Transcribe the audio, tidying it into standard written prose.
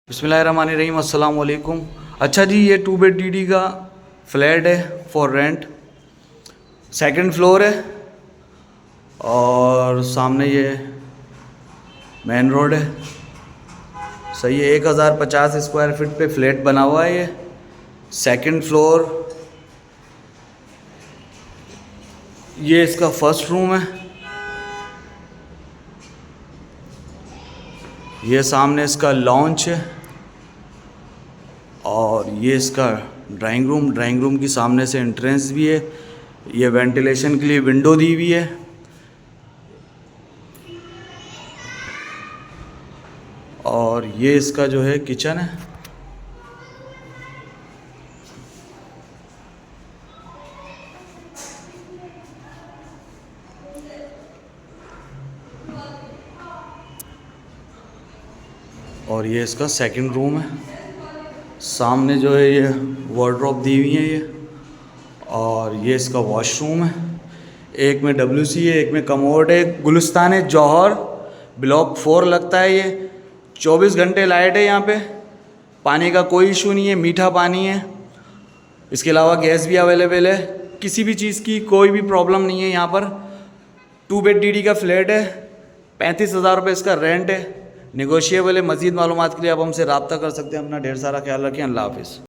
बिस्मिल्लाहिर्रहमानिर्रहीम, अस्सलाम वालेकुम। अच्छा जी, ये 2 बेड डीडी का फ्लैट है फॉर रेंट, सेकंड फ्लोर है और सामने ये मेन रोड है। सही है, 1050 स्क्वायर फीट पे फ्लैट बना हुआ है। ये सेकंड फ्लोर, ये इसका फर्स्ट रूम है। ये सामने इसका लॉन्च है और ये इसका ड्राइंग रूम की सामने से एंट्रेंस भी है। ये वेंटिलेशन के लिए विंडो दी हुई है। और ये इसका जो है किचन है। और ये इसका सेकंड रूम है। सामने जो है ये वार्डरोब दी हुई है ये। और ये इसका वॉशरूम है। एक में WC है, एक में कमोड है। गुलिस्तान है जौहर, ब्लॉक 4 लगता है ये। 24 घंटे लाइट है यहाँ पे। पानी का कोई इशू नहीं है, मीठा पानी है। इसके अलावा गैस भी अवेलेबल है। किसी भी चीज़ की कोई भी प्रॉब्लम नहीं है यहाँ पर। 2 बेड DD का फ्लैट है। 35,000 रुपये इसका रेंट है। नेगोशिएबल है। मज़ीद मालूमात के लिए आप हमसे रब्ता कर सकते हैं। अपना ढेर सारा ख्याल रखें। अल्लाह हाफिज़।